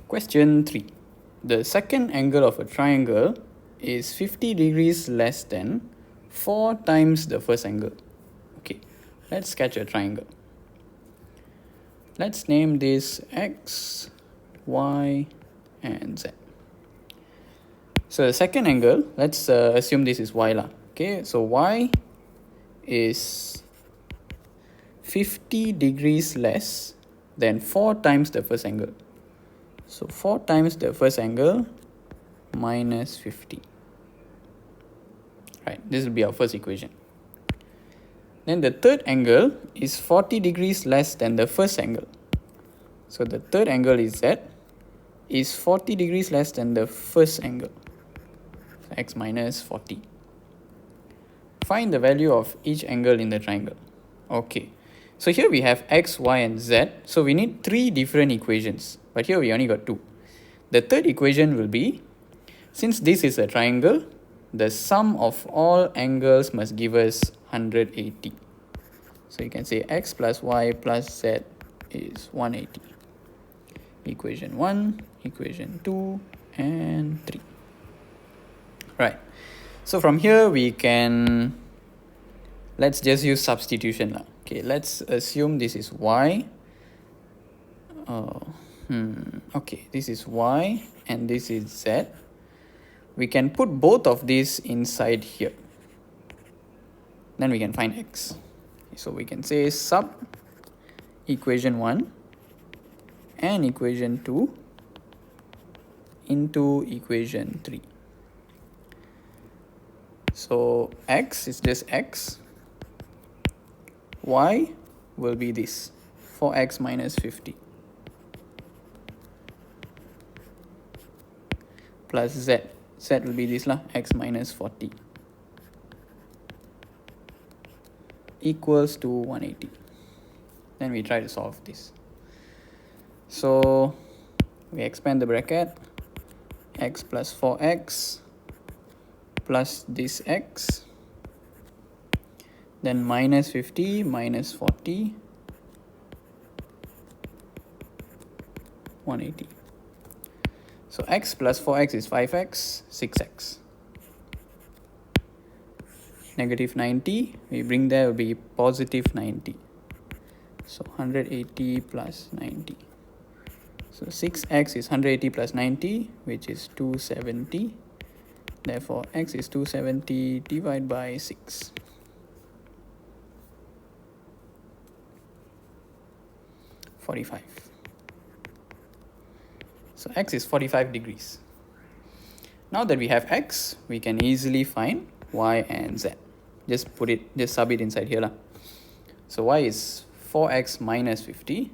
Question 3. The second angle of a triangle is 50 degrees less than 4 times the first angle. Okay, let's sketch a triangle. Let's name this X, Y, and Z. So the second angle, let's assume this is Y lah. Okay, so Y is 50 degrees less than 4 times the first angle. So 4 times the first angle minus 50. Right, this will be our first equation. Then the third angle is 40 degrees less than the first angle. So the third angle is Z is 40 degrees less than the first angle. So X minus 40. Find the value of each angle in the triangle. Okay, so here we have X, Y, and Z. So we need 3 different equations. But here we only got 2. The third equation will be, since this is a triangle, the sum of all angles must give us 180. So you can say X plus Y plus Z is 180. Equation 1, equation 2, and 3. Right. So from here we can, let's just use substitution now. Okay, let's assume this is Y. Okay, this is Y and this is Z. We can put both of these inside here. Then we can find X. So we can say sub equation 1 and equation 2 into equation 3. So X is just X. Y will be this, 4X minus 50. Plus Z. Z will be this lah, X minus 40. Equals to 180. Then we try to solve this. So we expand the bracket. X plus 4X plus this X. Then minus 50 minus 40. 180. So X plus 4X is 5X, 6X. Negative 90, we bring there will be positive 90. So 180 plus 90. So 6X is 180 plus 90, which is 270. Therefore, X is 270 divided by 6. .45. So X is 45 degrees. Now that we have X, we can easily find Y and Z. Just sub it inside here lah. So Y is 4X minus 50.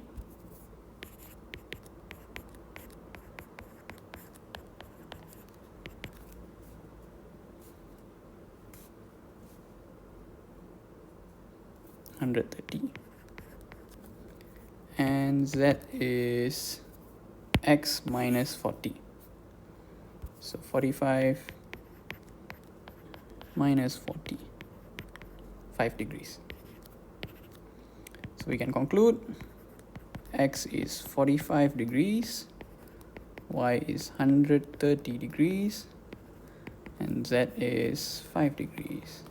$130. And Z is X minus 40. So 45 minus 40. 5 degrees. So we can conclude X is 45 degrees, Y is 130 degrees, and Z is 5 degrees.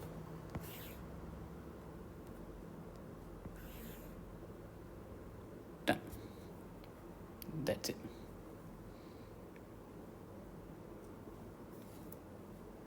Done. That's it.